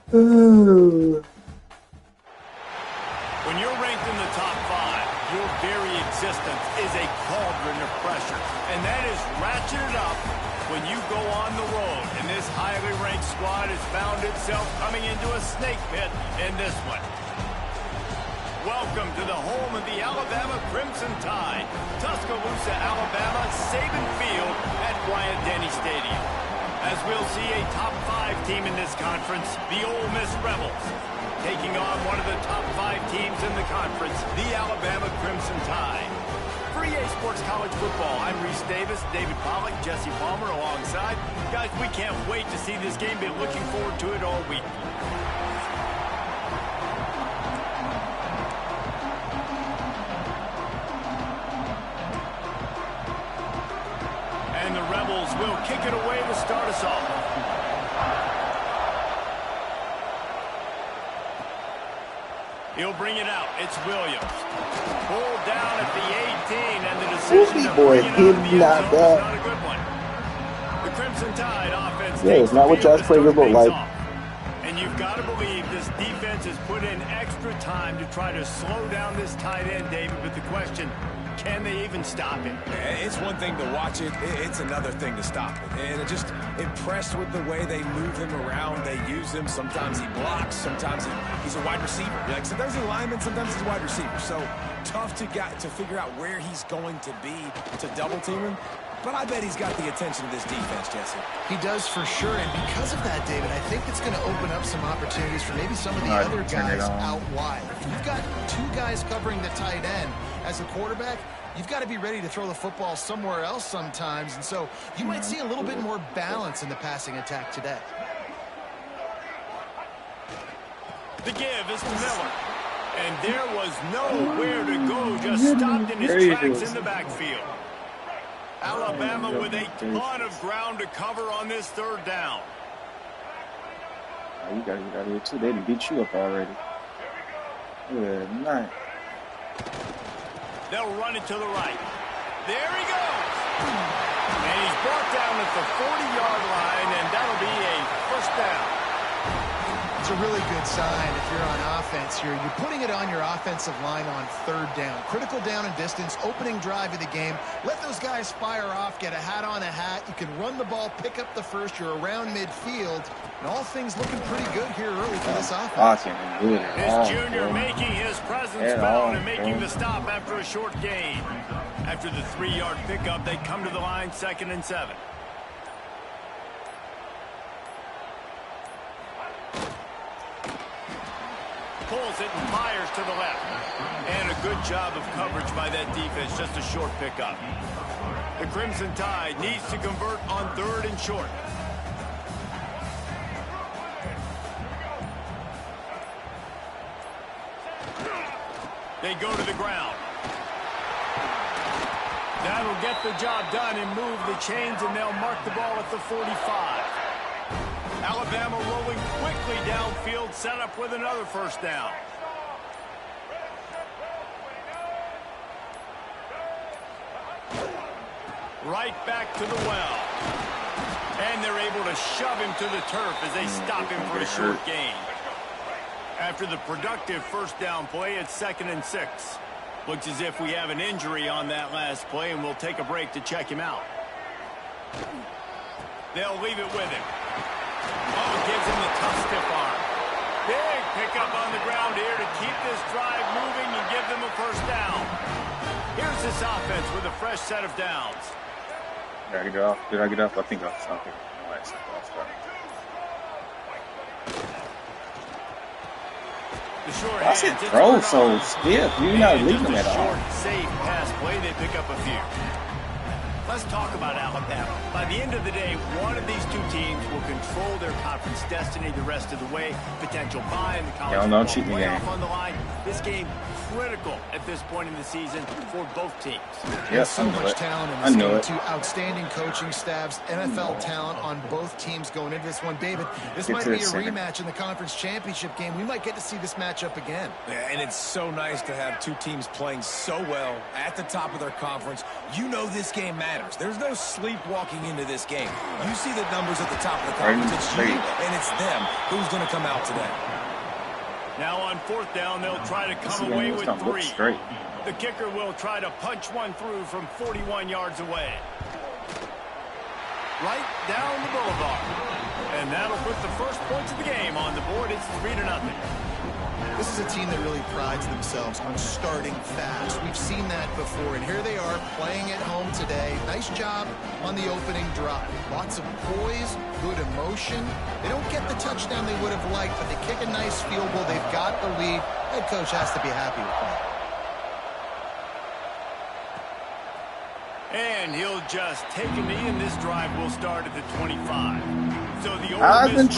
When you're ranked in the top 5, your very existence is a cauldron of pressure. And that is ratcheted up when you go on the road. And this highly ranked squad has found itself coming into a snake pit in this one. Welcome to the home of the Alabama Crimson Tide. Tuscaloosa, Alabama, Saban Field at Bryant-Denny Stadium. As we'll see a top 5 team in this conference, the Ole Miss Rebels, taking on one of the top 5 teams in the conference, the Alabama Crimson Tide. For EA Sports College Football, I'm Reese Davis, David Pollack, Jesse Palmer alongside. Guys, we can't wait to see this game. Been looking forward to it all week. And the Rebels will kick it away to start us off. He'll bring it out. It's Williams. Pulled down at the 18, and the decision to bring it out of the end zone is not a good one. The Crimson Tide offense it's not what Josh Prager looked like. And you've got to believe this defense has put in extra time to try to slow down this tight end, David, but the question, can they even stop him? It's one thing to watch it. It's another thing to stop it. And just impressed with the way they move him around. They use him. Sometimes he blocks. Sometimes he's a wide receiver. Like sometimes he's a lineman. Sometimes he's a wide receiver. So tough to figure out where he's going to be to double team him. But I bet he's got the attention of this defense, Jesse. He does for sure, and because of that, David, I think it's going to open up some opportunities for maybe some of the other guys out wide. If you've got 2 guys covering the tight end as a quarterback, you've got to be ready to throw the football somewhere else sometimes, and so you might see a little bit more balance in the passing attack today. The give is to Miller. And there was nowhere to go, just stopped in his tracks in the backfield. Alabama with a ton of ground to cover on this 3rd down. You gotta get out of here too. They done beat you up already. Good night. They'll run it to the right. There he goes. And he's brought down at the 40-yard line, and that'll be a 1st down. It's a really good sign if you're on offense here. You're putting it on your offensive line on 3rd down. Critical down and distance, opening drive of the game. Let those guys fire off, get a hat on a hat. You can run the ball, pick up the first. You're around midfield. And all things looking pretty good here early for this offense. This junior making his presence felt and making the stop after a short gain. After the 3-yard pickup, they come to the line 2nd and 7. Pulls it and fires to the left. And a good job of coverage by that defense, just a short pickup. The Crimson Tide needs to convert on 3rd and short. They go to the ground. That'll get the job done and move the chains, and they'll mark the ball at the 45. Alabama rolling quickly downfield, set up with another 1st down. Right back to the well. And they're able to shove him to the turf as they stop him for a short gain. After the productive 1st down play, it's 2nd and 6. Looks as if we have an injury on that last play, and we'll take a break to check him out. They'll leave it with him. Oh, gives him the tough stiff arm. Big pickup on the ground here to keep this drive moving and give them a 1st down. Here's this offense with a fresh set of downs. Did I get off? Did I get off? I think I was okay. I said throw so stiff. You're not leaving at all. Short, safe pass play. They pick up a few. Let's talk about Alabama. By the end of the day, one of these 2 teams will control their conference destiny the rest of the way. Potential bye in the college football playoff on the line. This game critical at this point in the season for both teams. There's so much talent in this game, too. Outstanding coaching staffs, NFL talent on both teams going into this one. David, this might be a rematch in the conference championship game. We might get to see this matchup again. Yeah, and it's so nice to have two teams playing so well at the top of their conference. You know this game matters. There's no sleepwalking into this game. You see the numbers at the top of the conference. It's you and it's them. Who's going to come out today? Now on fourth down, they'll try to come away with 3. The kicker will try to punch one through from 41 yards away. Right down the boulevard. And that'll put the first points of the game on the board. It's 3-0. This is a team that really prides themselves on starting fast. We've seen that before, and here they are playing at home today. Nice job on the opening drive. Lots of poise, good emotion. They don't get the touchdown they would have liked, but they kick a nice field goal. They've got the lead. Head coach has to be happy with that. And he'll just take a knee, and this drive will start at the 25. So the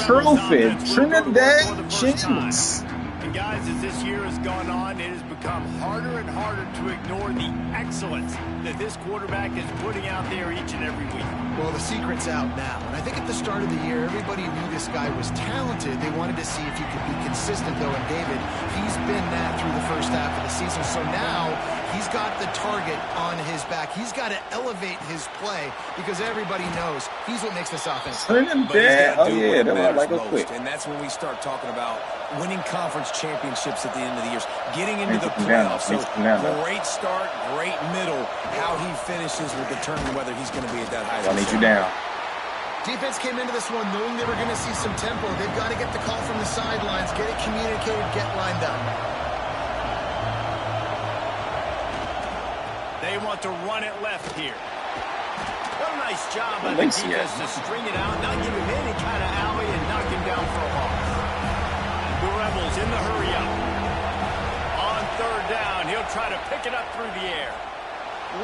Trophy, Trinidad James. And guys, as this year has gone on, it has become harder and harder to ignore the excellence that this quarterback is putting out there each and every week. Well, the secret's out now. And I think at the start of the year, everybody knew this guy was talented. They wanted to see if he could be consistent, though. And David, he's been that through the first half of the season. So now he's got the target on his back. He's got to elevate his play because everybody knows he's what makes this offense. Oh, yeah, that was like a quick. And that's when we start talking about winning conference championships at the end of the year, getting into the playoffs. So great start, great middle. How he finishes will determine whether he's going to be at that high. I need you down. Defense came into this one knowing they were going to see some tempo. They've got to get the call from the sidelines, get it communicated, get lined up. They want to run it left here. What a nice job by the defense to string it out, not give him any kind of alley, and knock him down for a loss. The Rebels in the hurry-up. On third down, he'll try to pick it up through the air.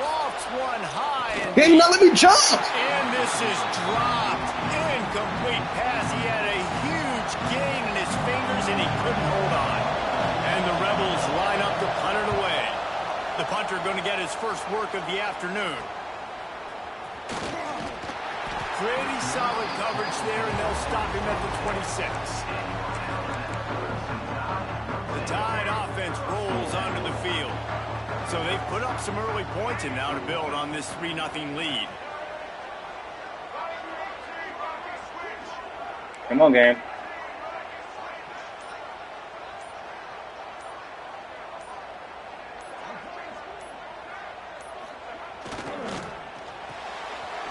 Lofts one high. And hey, now let me jump. And this is dropped. Incomplete pass. He had a huge gain in his fingers, and he couldn't hold on. And the Rebels line up to punt it away. The punter going to get his first work of the afternoon. Pretty solid coverage there, and they'll stop him at the 26. The Tide offense rolls onto the field. So they've put up some early points and now to build on this 3-0 lead. Come on, game.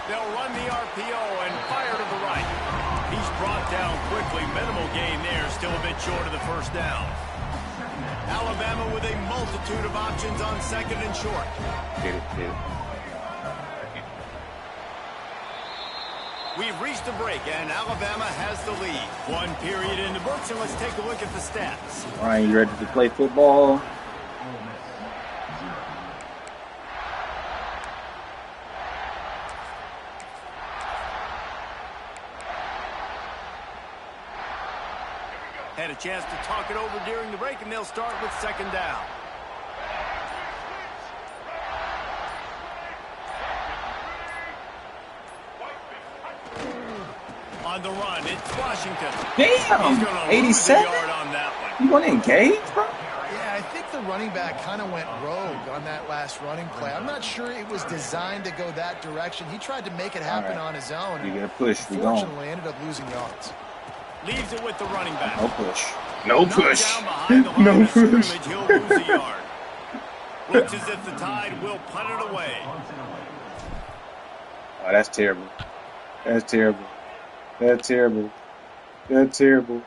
They'll run the RPO and fire to the right. He's brought down quickly. Minimal gain there, still a bit short of the first down. Alabama with a multitude of options on second and short. Get it. We've reached a break, and Alabama has the lead. One period in the books, and let's take a look at the stats. Ryan, you ready to play football? Had a chance to talk it over during the break, and they'll start with second down. On the run, it's Washington. Damn, 87? On that one. You want to engage, bro? Yeah, I think the running back kind of went rogue on that last running play. I'm not sure it was designed to go that direction. He tried to make it happen on his own. You get a push. Unfortunately, ended up losing yards. Leaves it with the running back. No push. No push. No push. He'll lose a yard. Looks as if the Tide will punt it away. Oh, that's terrible. That's terrible. That's terrible. That's terrible.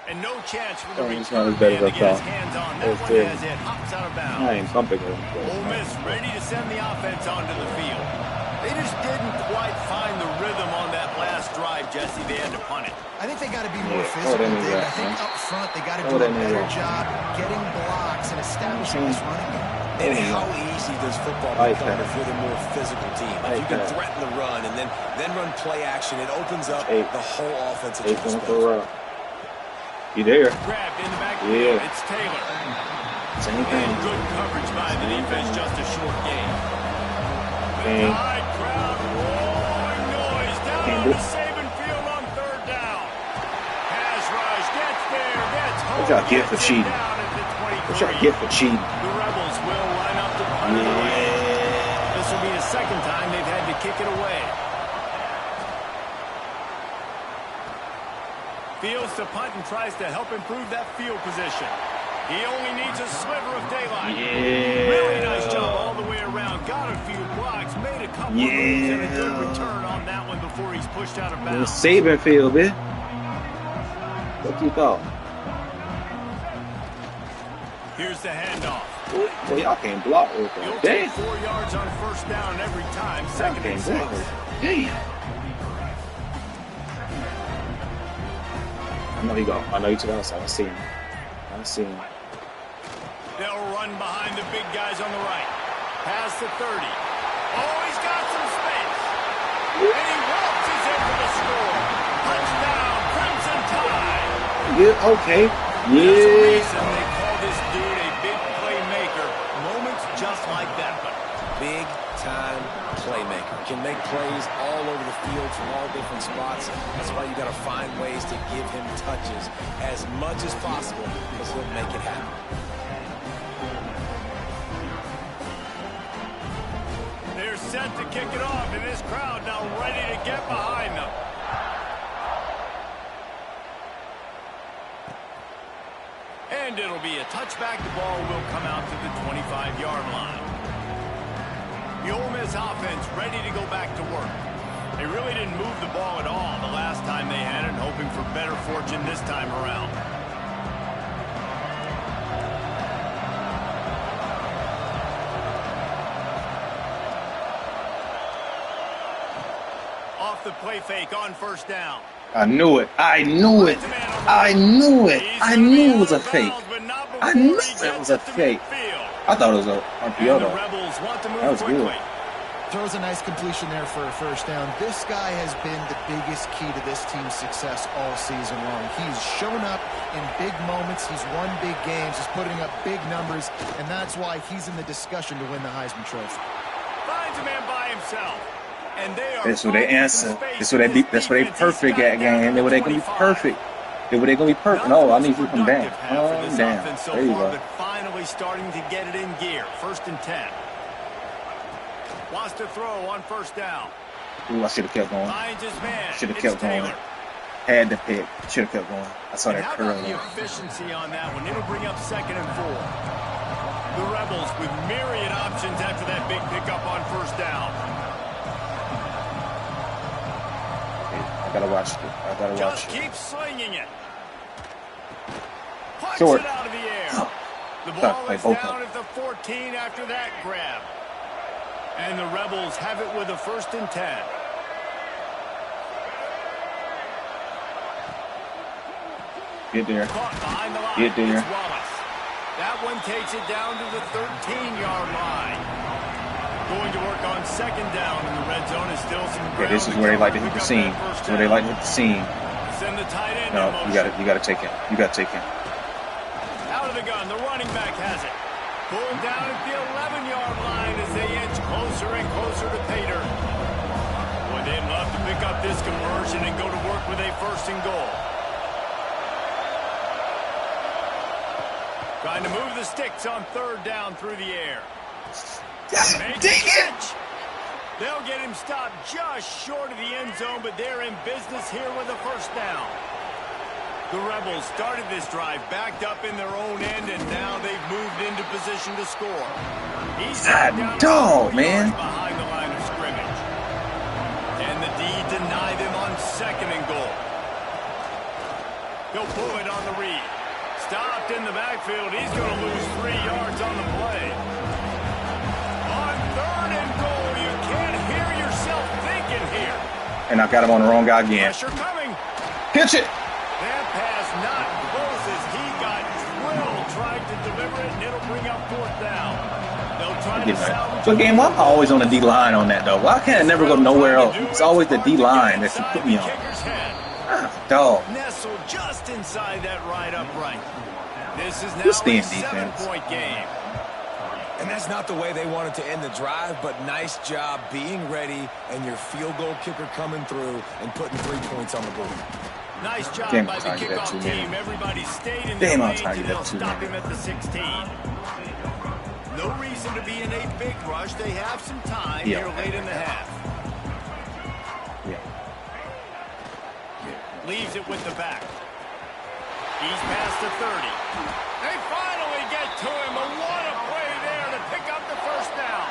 And no chance for the return it's not as bad as I to get his thought. hands on. That That's one terrible. as it hops out of bounds. I ain't pumping it. Ole Miss ready to send the offense onto the field. They just didn't quite find the rhythm on that last drive, Jesse. They had to punt it. I think they got to be more physical, Dave. I think up front they got to do a better job getting blocks and establishing this running game. And how easy does football become if you're the more physical team? If you can threaten the run and then run play action, it opens up the whole offensive space. You there? Grabbed in the back. Yeah. It's Taylor. Same thing. And good coverage by the defense, just a short gain. Okay. The high crowd roaring noise down on the Saban field on third down. Pass rush gets there, gets home. What y'all get for cheating? What y'all get for cheating? The Rebels will line up to punt it away. This will be the second time they've had to kick it away. Fields to punt and tries to help improve that field position. He only needs a sliver of daylight. Yeah. Really nice job all the way around. Got a few blocks, made a couple of moves, and a good return on that one before he's pushed out of bounds. Saban field, man. What you thought? Here's the handoff. Well, y'all can't block with You'll that. take Damn. 4 yards on first down every time. Y'all Second and can't 6. block with that. Damn. I know he go. I know he took outside. I see him. They'll run behind the big guys on the right. Past the 30. Oh, he's got some space. And he waltzes in for the score. Touchdown, Crimson Tide. Yeah, okay. There's a Yeah. reason they call this dude a big playmaker. Moments just like that one. Big-time playmaker. Can make plays all over the field from all different spots. That's why you got to find ways to give him touches as much as possible because he'll make it happen. They're set to kick it off, and this crowd now ready to get behind them. And it'll be a touchback. The ball will come out to the 25-yard line. The Ole Miss offense ready to go back to work. They really didn't move the ball at all the last time they had it, hoping for better fortune this time around. Off the play fake on first down. I knew it. I knew it. I knew it. I knew it was a fake. I knew it was a fake. I thought it was a RPO though. That was good. Throws a nice completion there for a first down. This guy has been the biggest key to this team's success all season long. He's shown up in big moments. He's won big games. He's putting up big numbers, and that's why he's in the discussion to win the Heisman Trophy. Finds a man by himself. And they are That's what they answer. That's what they. That's what they perfect at game. They were they gonna be perfect. They were they gonna be perfect. No, I need to come down. Oh damn. There you go. But finally starting to get it in gear. First and 10. Wants to throw on first down. Ooh, I should have kept going. Finds his man. Should have It's kept going. Taylor. Had to pick. Should have kept going. I saw And that how curl. about the efficiency on that one? It'll bring up second and 4. The Rebels with myriad options after that big pickup on first down. I gotta watch it. I gotta watch Just it. keep swinging it. Punch Short. it out of the air. Oh. The Sorry, ball play is both down of at the 14 after that grab. And the Rebels have it with a first and 10. Get there. Caught behind the line. Get there. It's Wallace. That one takes it down to the 13-yard line. Going to work on second down in the red zone is still some ground. Yeah, this is where they like to hit the seam. This is where they like to hit the seam. Send the tight end No, in you gotta take him. You gotta take him. Out of the gun, the running back has it. Pulled down at the 11-yard line as they inch closer and closer to Pater. Boy, they'd love to pick up this conversion and go to work with a first and goal. Trying to move the sticks on third down through the air. Dang it! They'll get him stopped just short of the end zone, but they're in business here with a first down. The Rebels started this drive backed up in their own end, and now they've moved into position to score. He's God down dog, 4 man. yards behind the line of scrimmage. And the D deny them on second and goal. He'll pull it on the read. Stopped in the backfield. He's going to lose 3 yards on the play. On third and goal, you can't hear yourself thinking here. And I got him on the wrong guy again. Pressure coming. Pitch it. That pass not close as he got drilled trying to deliver it, and it'll bring up fourth down. They'll try to salvage. So game, I'm always on the D line on that though. Why can't I never go nowhere else? It's always the D line that you put me on. Ah, dog. Nestled just inside that right upright. This is now Just stay a in defense. 7-point game. And that's not the way they wanted to end the drive, but nice job being ready and your field goal kicker coming through and putting 3 points on the board. Nice job Damn, by I'm the trying to get that kickoff 2 minute. team. Everybody stayed in Damn, their I'm range, trying to and get they'll that 2 stop him minute. at the 16. No reason to be in a big rush. They have some time here late in the half. Yeah. Leaves it with the back. He's past the 30. They finally get to him. And what a play there to pick up the first down.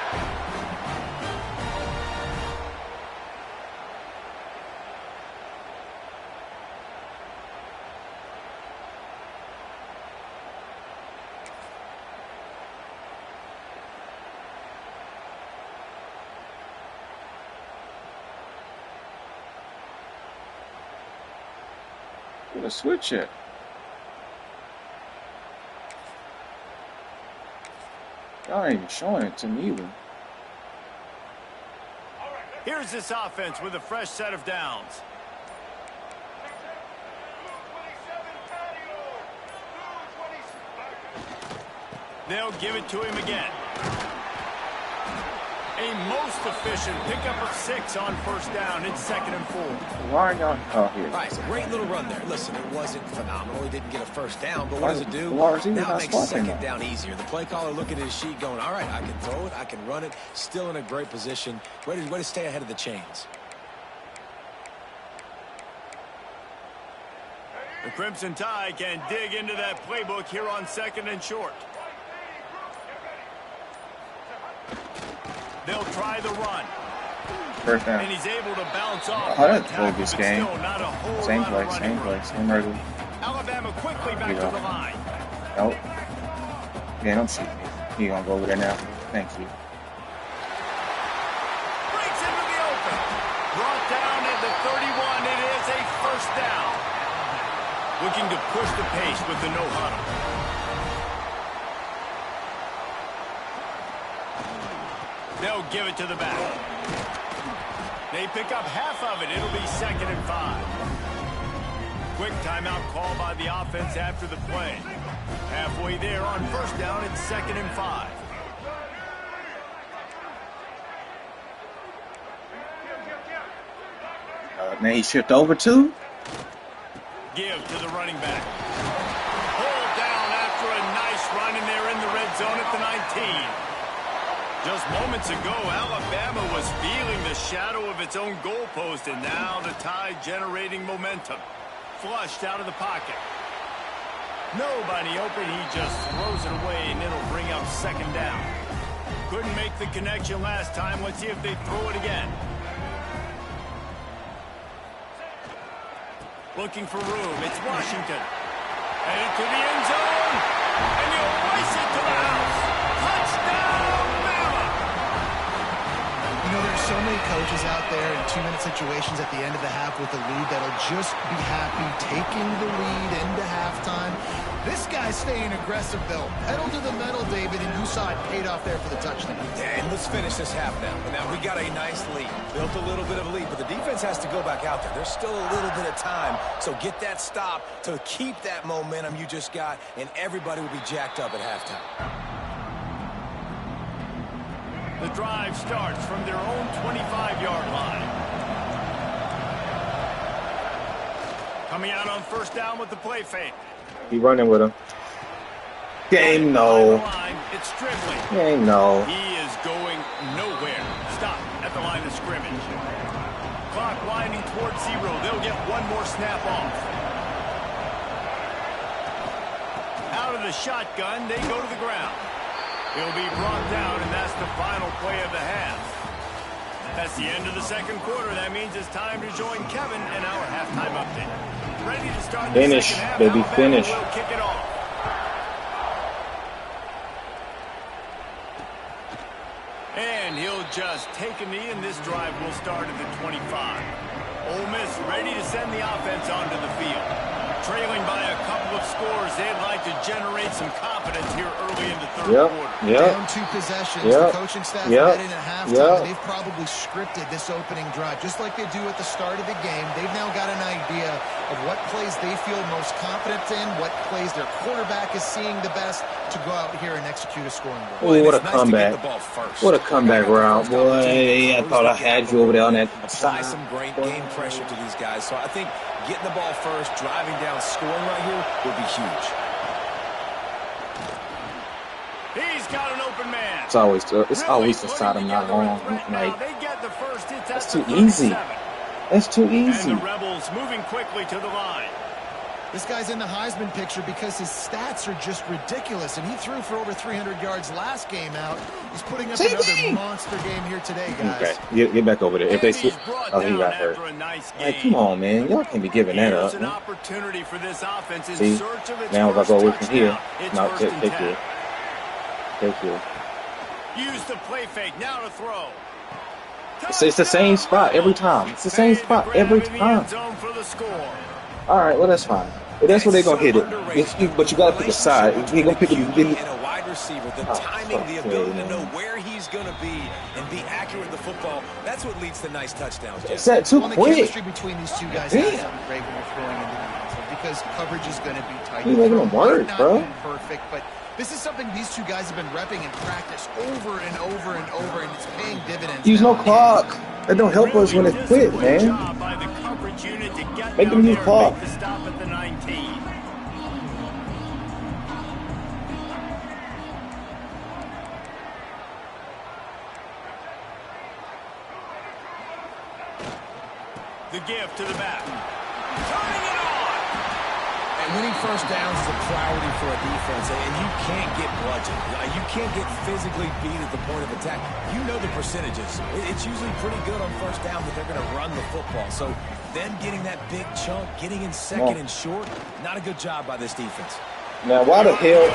Put a switch it. Y'all ain't even showing it to me either. Here's this offense with a fresh set of downs. They'll give it to him again. A most efficient pickup of 6 on first down. It's 2nd and 4. Why are y'all? Oh, here. All right, great little run there. Listen, it wasn't phenomenal. He didn't get a first down, but what does it do? Now it Now it makes swapping 2nd down easier. The play caller looking at his sheet going, all right, I can throw it, I can run it. Still in a great position. Ready to stay ahead of the chains. The Crimson Tide can dig into that playbook here on 2nd and short. They'll try the run. First down. And he's able to bounce off. Oh, that's a bogus game. Not a whole Same lot play, of same running play, room. same result. Alabama quickly back to the line. Nope. Yeah, don't shoot me. You gonna go over there now? Thank you. Breaks into the open. Brought down at the 31. It is a first down. Looking to push the pace with the no huddle. They'll give it to the back. They pick up half of it. It'll be 2nd and 5. Quick timeout call by the offense after the play. Halfway there on first down, it's 2nd and 5. Now he shift over to? Give to the running back. Pulled down after a nice run, and they're in the red zone at the 19. Just moments ago, Alabama was feeling the shadow of its own goalpost, and now the Tide generating momentum. Flushed out of the pocket. Nobody open, he just throws it away, and it'll bring up 2nd down. Couldn't make the connection last time. Let's see if they throw it again. Looking for room. It's Washington. Headed to the end zone. And he'll race it to the house. Touchdown, Bama! You know, there's so many coaches out there in 2-minute situations at the end of the half with a lead that'll just be happy taking the lead into halftime. This guy's staying aggressive, though. Pedal to the metal, David, and you saw it paid off there for the touchdown. Yeah, and let's finish this half now. Now, we got a nice lead. Built a little bit of a lead, but the defense has to go back out there. There's still a little bit of time, so get that stop to keep that momentum you just got, and everybody will be jacked up at halftime. The drive starts from their own 25-yard line. Coming out on first down with the play fake. He running with him. Game no. It's Stribley. Game no. He is going nowhere. Stop at the line of scrimmage. Clock winding towards 0. They'll get one more snap off. Out of the shotgun, they go to the ground. He'll be brought down, and that's the final play of the half. That's the end of the second quarter. That means it's time to join Kevin and our halftime update. Ready to start the Finish, second half. baby, Alabama finish. will kick it off. And he'll just take a knee, and this drive will start at the 25. Ole Miss ready to send the offense onto the field. Trailing by a couple of scores, they'd like to generate some confidence here early in the third quarter. Down 2 possessions. The coaching staff heading at halftime. They've probably scripted this opening drive, just like they do at the start of the game. They've now got an idea of what plays they feel most confident in, what plays their quarterback is seeing the best to go out here and execute a scoring goal. Oh, what a comeback. What a comeback round, boy. I thought I had you over there on that side. Some great game pressure to these guys. So I think getting the ball first, driving down, scoring right here would be huge. He's got an open man. It's always the side I'm not on. Like, that's too easy. That's too easy. And the Rebels moving quickly to the line. This guy's in the Heisman picture because his stats are just ridiculous, and he threw for over 300 yards last game out. He's putting up another monster game here today, guys. Okay, get back over there. If they see, oh, he got hurt. Like, come on, man. Y'all can't be giving that up. An opportunity for this offense in see, search of its now if I go away from here, no, take you. Take you. Use the play fake now to throw. It's the same spot every time. It's the same spot every time. All right, well, that's fine. But that's where they're going to hit it. But you got to pick a side. You're going to pick a wide receiver, the timing, the ability to know where he's going to be and be accurate with the football, that's what leads to nice touchdowns. It's that too quick. The chemistry between these two guys has to be great when you're throwing into the offense because coverage is going to be tight. You're making them work, bro. Perfect, but this is something these two guys have been repping in practice over and over and over, and it's paying dividends. Use no clock. That don't help us when it's quick, man. Make them use clock. The give to the back. Turning it on. And winning first downs is a priority for a defense, and you can't get bludgeoned. You can't get physically beat at the point of attack. You know the percentages. It's usually pretty good on first down that they're going to run the football. So then getting that big chunk, getting in second and short, not a good job by this defense. Now, why the hell,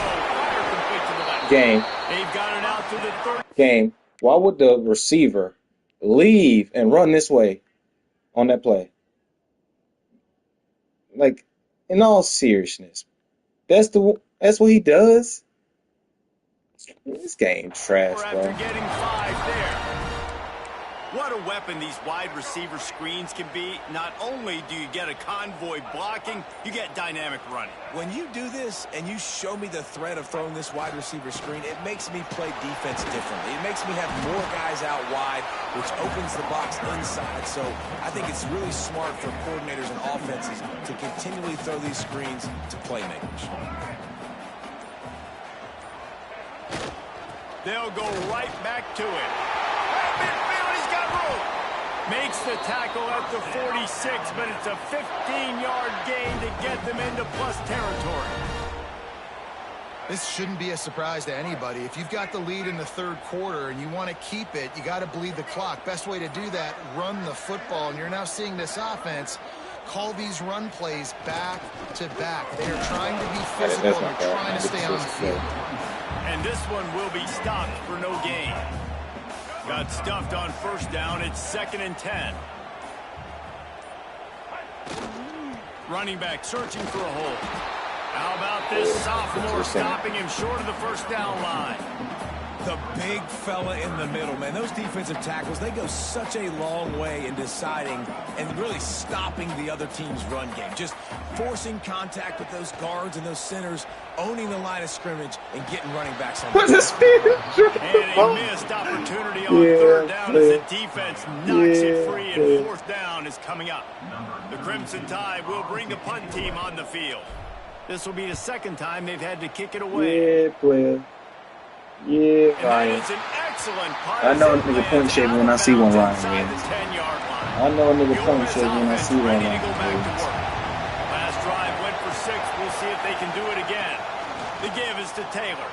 game, why would the receiver leave and run this way on that play? Like, in all seriousness, that's what he does. This game trash, bro. After getting 5 there. What a weapon these wide receiver screens can be. Not only do you get a convoy blocking, you get dynamic running. When you do this and you show me the threat of throwing this wide receiver screen, it makes me play defense differently. It makes me have more guys out wide, which opens the box inside. So I think it's really smart for coordinators and offenses to continually throw these screens to playmakers. They'll go right back to it. Makes the tackle at the 46, but it's a 15-yard gain to get them into plus territory. This shouldn't be a surprise to anybody. If you've got the lead in the third quarter and you want to keep it, you got to bleed the clock. Best way to do that, run the football. And you're now seeing this offense call these run plays back to back. They are trying to be physical and they're trying to stay on the field. And this one will be stopped for no gain. Got stuffed on first down. It's 2nd and 10. Running back searching for a hole. How about this sophomore stopping him short of the first down line? The big fella in the middle, man. Those defensive tackles, they go such a long way in deciding and really stopping the other team's run game. Just forcing contact with those guards and those centers, owning the line of scrimmage, and getting running backs on the field. And a missed opportunity on third down as the defense knocks it free, and fourth down is coming up. The Crimson Tide will bring the punt team on the field. This will be the second time they've had to kick it away. Yeah, player. Yeah, Ryan. I know a nigga point shaving when I see one, Ryan. I know a nigga point shaving when I see one, Ryan. Last drive went for 6. We'll see if they can do it again. The give is to Taylor.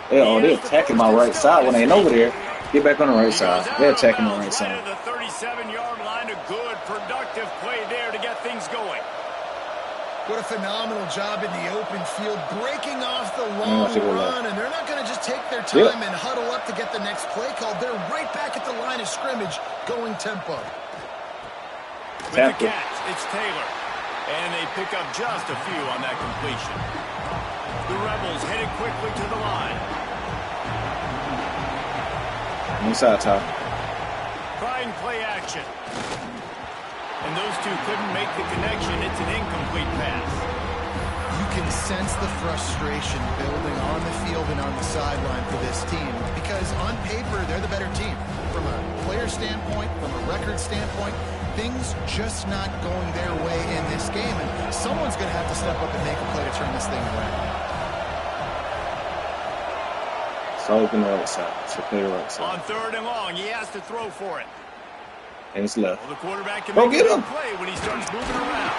They're attacking my right side when they ain't over there. Get back on the right side. They're attacking the right side. The 37-yard line, a good, productive play there to get things going. What a phenomenal job in the open field, breaking off the long run, and they're not going to just take their time and huddle up to get the next play called. They're right back at the line of scrimmage, going tempo. With the catch, it's Taylor. And they pick up just a few on that completion. The Rebels headed quickly to the line. Inside, Ty. Trying play action. And those two couldn't make the connection. It's an incomplete pass. You can sense the frustration building on the field and on the sideline for this team because on paper, they're the better team. From a player standpoint, from a record standpoint, things just not going their way in this game. And someone's going to have to step up and make a play to turn this thing around. So open the right side. So play the right side. On 3rd and long, he has to throw for it. And it's left. Well, the quarterback can Go make get him. a play when he starts moving around.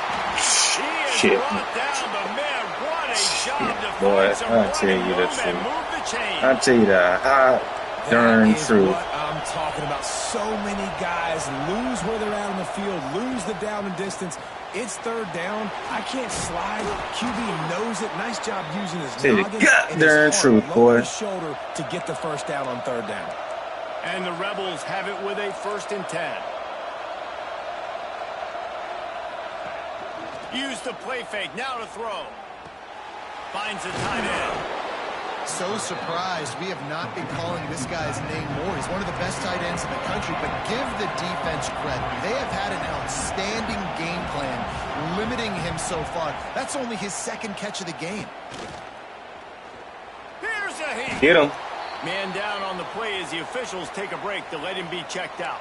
Shit. Brought down, but man, what a job to Boy, find some I tell you running the room and truth. move the chain. I tell you that. Darn That is truth. what I'm talking about. So many guys lose where they're at on the field, lose the down and distance. It's 3rd down. I can't slide. QB knows it. Nice job using his Say the noggin and goddamn his truth, heart boy. over his shoulder to get the first down on 3rd down. And the Rebels have it with a 1st and 10. Use the play fake. Now to throw. Finds a tight end. So surprised we have not been calling this guy's name more. He's one of the best tight ends in the country, but give the defense credit. They have had an outstanding game plan, limiting him so far. That's only his 2nd catch of the game. Here's a hit. Get him. Man down on the play as the officials take a break to let him be checked out.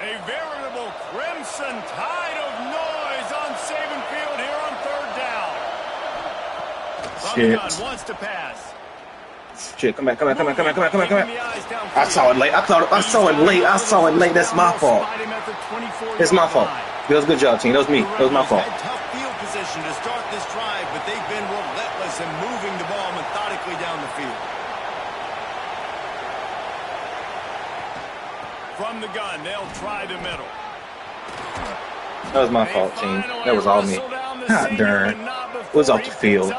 A veritable crimson tide of noise on Saban Field here on 3rd down. Shit. Wants to pass. Shit, come back. I saw it late. I saw it late. That's my fault. It's my fault. That was a good job, team. That was me. That was my fault. Had tough field position to start this drive, but they've been relentless in moving the ball methodically down the field. From the gun, they'll try the middle. That was my fault, team. That was all me. God darn. It was off the field.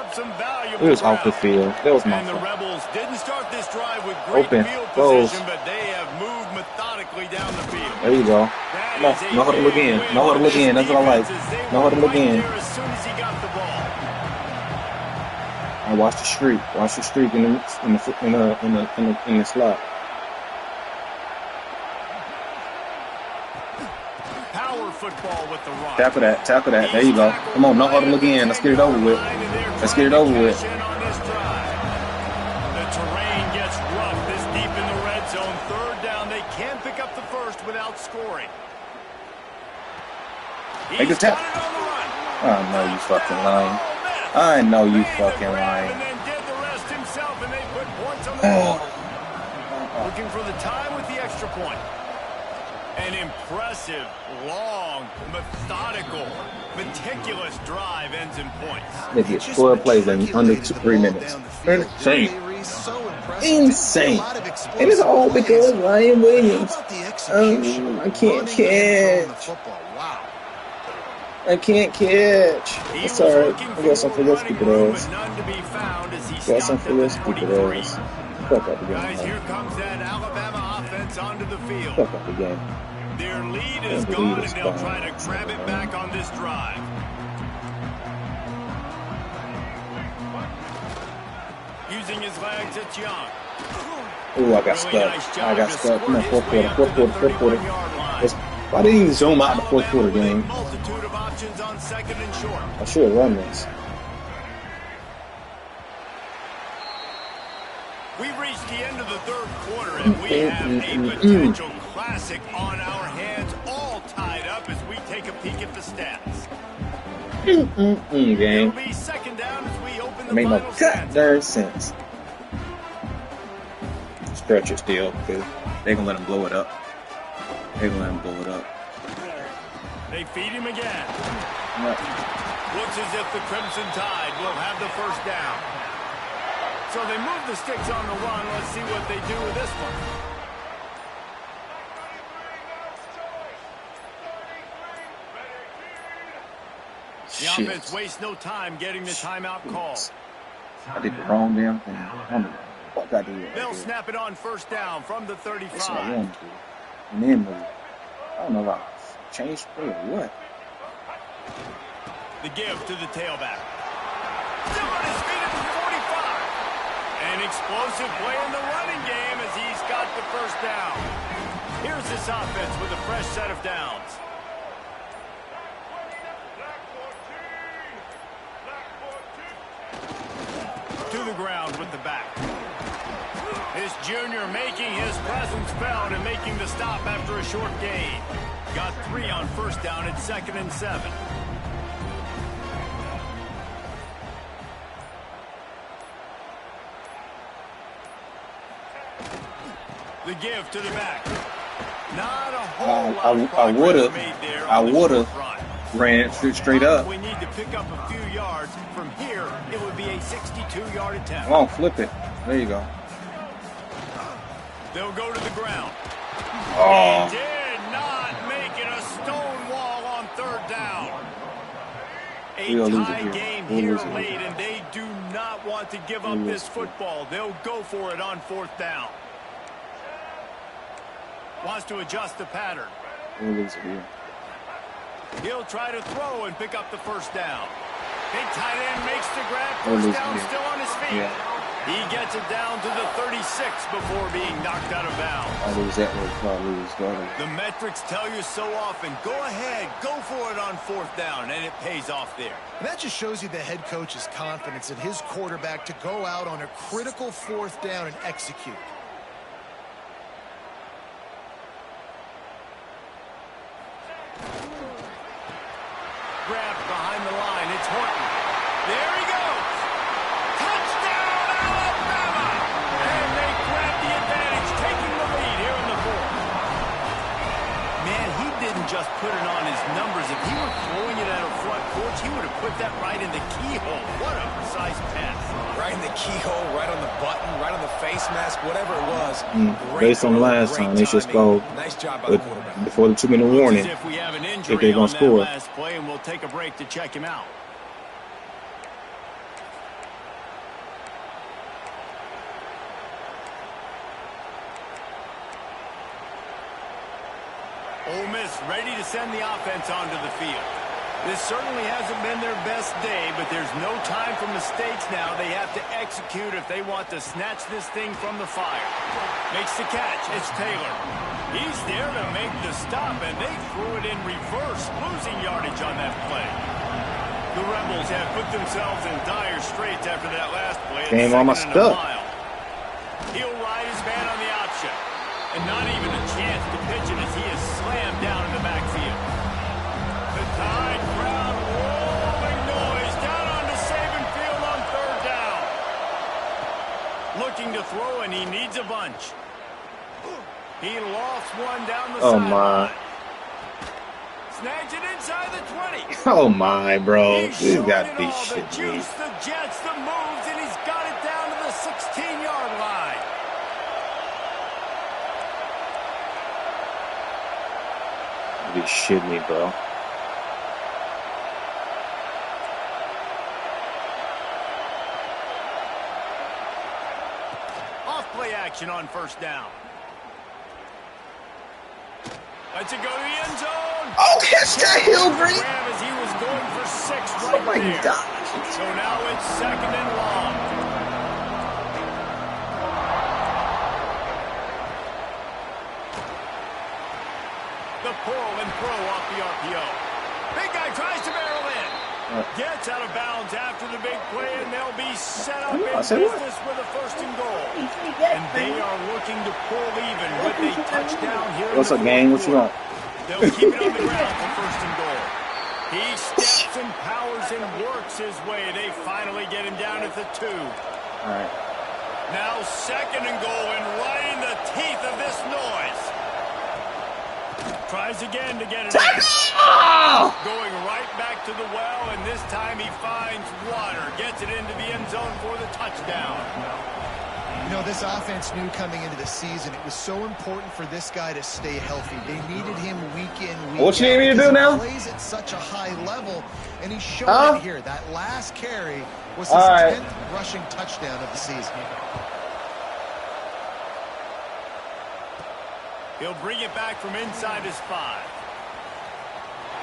It was off the field. That was my And the fault. Rebels didn't start this drive with great Open. field Close. position, but they have moved methodically down the field. There you go. Come on. No huddle again. No huddle again. That's what I like. No huddle again. As soon as he got the ball. I watch the streak. Watch the streak in the slot. Power football with the run. Tackle that. There you go. Come on. No huddle again. Let's get it over with. Let's get it over with. The terrain gets rough this deep in the red zone. 3rd down. They can't pick up the first without scoring. Make a tap. I know you fucking lying. I know you fucking lying. And then did the rest himself, and they put points on the board. Looking for the time with the extra point. An impressive, long, methodical, meticulous drive ends in points. They get 12 plays in under 3 minutes. Insane. Insane. And it's all because Ryan Williams. I can't catch. I can't catch. It's alright. I got some for your stupid ass. Got some for your stupid ass. Fuck up the game. Guys, here comes that Alabama offense onto the field. Fuck up the game. Their lead is gone, and they'll try to grab it back on this drive. Using his legs, it's Young. Ooh, I got stuck. Come on, fourth quarter. Why didn't you zoom out the fourth quarter game? Multitude of options on 2nd and short. I should have run this. We've reached the end of the 3rd quarter, and we have a potential classic on our hands, all tied up as we take a peek at the stats. Game. It'll be 2nd down as we open the Make no final goddamn sense. Stretch it still, because they're going to let him blow it up. They feed him again. Yep. Looks as if the Crimson Tide will have the first down. So they move the sticks on the run. Let's see what they do with this one. The offense wastes no time getting the timeout call. I did the wrong damn thing. I don't know what I did. They'll snap it on 1st down from the 35. That's what I wanted to do. And then move. I don't know why. Change play or what? The give to the tailback. Still on his feet at the 45. An explosive play in the running game as he's got the first down. Here's this offense with a fresh set of downs. To the ground with the back. This junior making his presence felt and making the stop after a short gain. Got 3 on first down at 2nd and 7. The give to the back. Not a whole lot of progress made there. I would have ran it straight up. We need to pick up a few yards. From here, it would be a 62-yard attempt. Come on, flip it. There you go. They'll go to the ground. Oh. He did not make it a stone wall on 3rd down. A tie game here late, and they do not want to give up this football. They'll go for it on 4th down. Wants to adjust the pattern. He'll try to throw and pick up the first down. Big tight end makes the grab. First down, still on his feet. Yeah. He gets it down to the 36 before being knocked out of bounds. The metrics tell you so often, go ahead, go for it on 4th down, and it pays off there. And that just shows you the head coach's confidence in his quarterback to go out on a critical 4th down and execute. Grabbed behind the line. It's Horton. There he goes. Touchdown, Alabama! And they grab the advantage, taking the lead here in the 4th. Man, he didn't just put it on his numbers. If he were throwing it at a front porch, he would have put that right in the keyhole. What a precise pass. Right in the keyhole, right on the button, right on the face mask, whatever it was. Based on last time, they should go before the 2-minute warning. If we have an injury if they're going to score. Last play, and we'll take a break to check him out. Ole Miss ready to send the offense onto the field. This certainly hasn't been their best day, but there's no time for mistakes now. They have to execute if they want to snatch this thing from the fire. Makes the catch. It's Taylor. He's there to make the stop, and they threw it in reverse, losing yardage on that play. The Rebels have put themselves in dire straits after that last play. Game almost stuck. He'll ride his man on the option, and not even a chance to pitch it as he is slammed down in the backfield. The Tide crowd rolling noise down onto Saban Field on 3rd down. Looking to throw, and he needs a bunch. He lofts one down the sideline. Snags it inside the 20. Oh my, bro. He's got to be the shit. juice, the jets, the moves, and he's got it down to the 16-yard line. You shitting me, bro. Off play action on 1st down. Lets it go to the end zone. Oh, catch that, Hilbrey. As he was going for 6 right Oh my there. God. So now it's 2nd and long. The pull and throw off the RPO. Big guy tries to barrel in. Gets out of bounds after the big play, and they'll be set up in business with a 1st and goal. And they are looking to pull even with a touchdown here. What's up, gang? What you want? They'll keep it on the ground for 1st and goal. He steps and powers and works his way. They finally get him down at the 2. All right. Now 2nd and goal, and right in the teeth of this noise. Tries again to get it in. Going right back to the well, and this time he finds water. Gets it into the end zone for the touchdown. You know, this offense knew coming into the season it was so important for this guy to stay healthy. They needed him week in, week out. What you need me to do now? He plays at such a high level, and he's showing it here. That last carry was his 10th rushing touchdown of the season. He'll bring it back from inside his 5.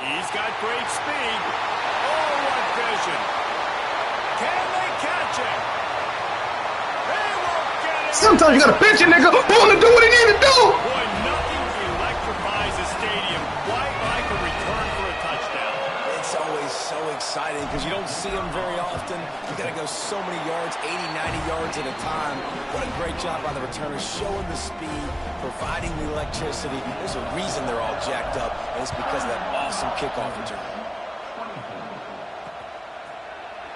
He's got great speed. Oh, what vision. Can they catch him? They won't get him. Sometimes you got to pitch a nigga on to do what he need to do. Boy, nothing electrifies a stadium quite like a return for a touchdown. It's always so exciting because you don't see them very often. You got to go so many yards, 80, 90 yards at a time. What a great job by the returners, showing the speed, providing the electricity. There's a reason they're all jacked up, and it's because of that awesome kickoff return.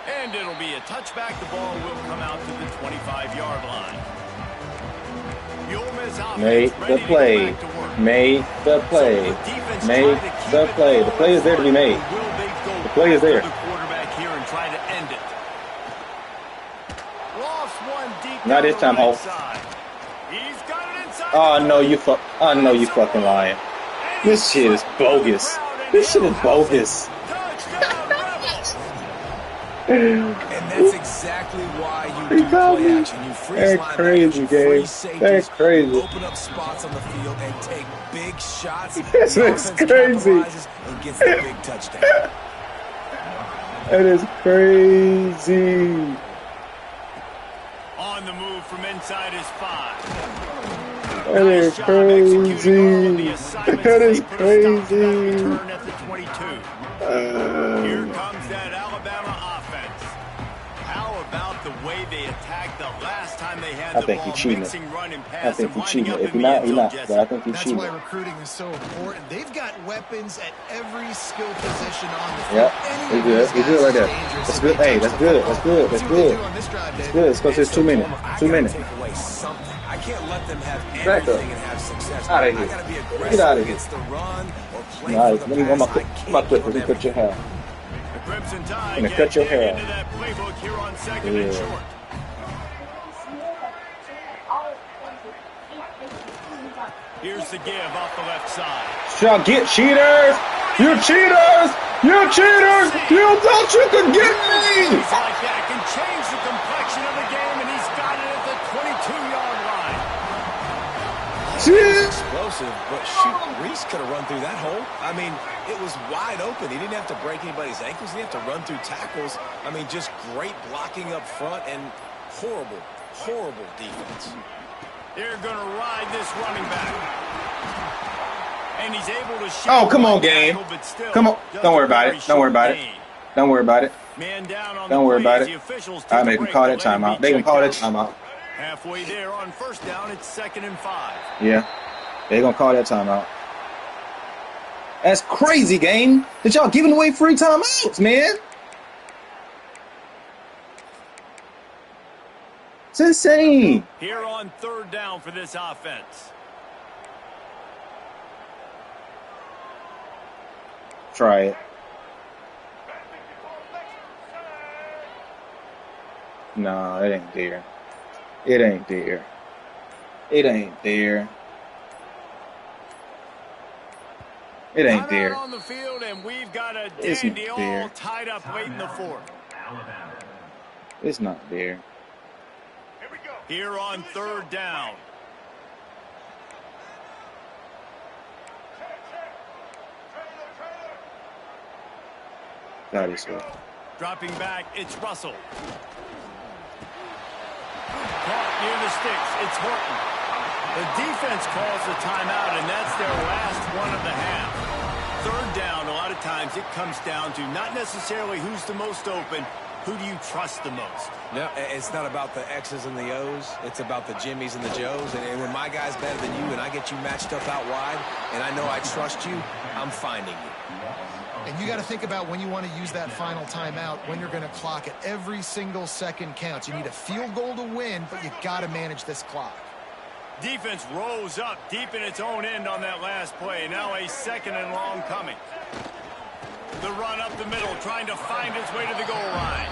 And it'll be a touchback. The ball will come out to the 25-yard line. Make the play. Make the play. Make the play. The play is there to be made. The play is there. Not this time, Hope. Oh no, you fucking lying. This shit is bogus. This shit is bogus. And that's exactly why you do play action. You freeze linebackers, free safeties, open up spots on the field and take big shots. This is crazy. And gets the big touchdown. That is crazy. On the move from inside his 5. That is crazy. That is crazy. At the 22. Here comes that Alabama offense. How about the way they attacked the last time they had the ball, mixing run and pass? I think he's cheating. If he's not, he's not. But I think he's cheating. That's why recruiting is so important. They've got weapons at every skill position on the field. Yep, he's good. He's good right there. That's good. Hey, that's good. That's good. That's good. That's good. Let's go to this 2 minutes. 2 minutes. I can't let them have everything and have success. Out of here. Get out of here. Nice. Let me run my clip. Let me cut your hair. I'm going to cut your hair. Yeah. Here's the give off the left side. Shall get cheaters! You cheaters! You cheaters! You thought you could get me! He's like that can change the complexion of the game, and he's got it at the 22-yard line. Cheat! Explosive, but shoot, Reese could have run through that hole. I mean, it was wide open. He didn't have to break anybody's ankles. He didn't have to run through tackles. I mean, just great blocking up front and horrible, horrible defense. They're going to ride this running back. And he's able to shoot. Oh, come on, game. Come on. Don't worry about it. Don't worry about it. Don't worry about it. Don't worry about it. I make them call that timeout. They can call that timeout. Halfway there on first down, it's 2nd and 5. Yeah. They're going to call that timeout. That's crazy, game. That y'all giving away free timeouts, man. It's insane. Here on 3rd down for this offense. Try it. No, it ain't there. It ain't there. It ain't there. It ain't there. On the field, and we've got a dandy all tied up late in the 4th. It's not there. Here on 3rd down. That is it. Dropping back, it's Russell. Caught near the sticks, it's Horton. The defense calls the timeout, and that's their last one of the half. 3rd down, a lot of times it comes down to not necessarily who's the most open, who do you trust the most? No, it's not about the X's and the O's. It's about the Jimmies and the Joes. And when my guy's better than you and I get you matched up out wide and I know I trust you, I'm finding you. And you got to think about when you want to use that final timeout, when you're going to clock it. Every single second counts. You need a field goal to win, but you got to manage this clock. Defense rose up deep in its own end on that last play. Now a 2nd and long coming. The run up the middle, trying to find its way to the goal line.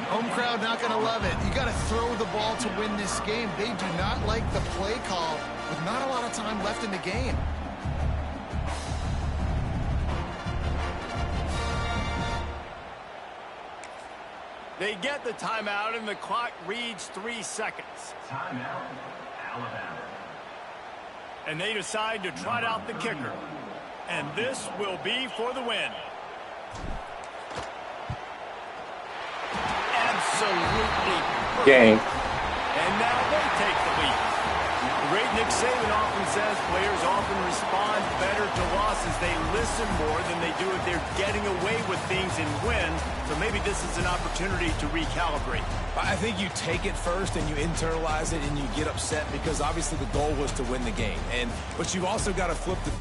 Home crowd not going to love it. You got to throw the ball to win this game. They do not like the play call with not a lot of time left in the game. They get the timeout, and the clock reads 3 seconds. Timeout, Alabama. And they decide to trot out the kicker. And this will be for the win. Absolutely perfect. Game. And now they take the lead. The great Nick Saban often says players often respond better to losses. They listen more than they do if they're getting away with things and win. So maybe this is an opportunity to recalibrate. I think you take it first and you internalize it and you get upset because obviously the goal was to win the game. But you've also got to flip the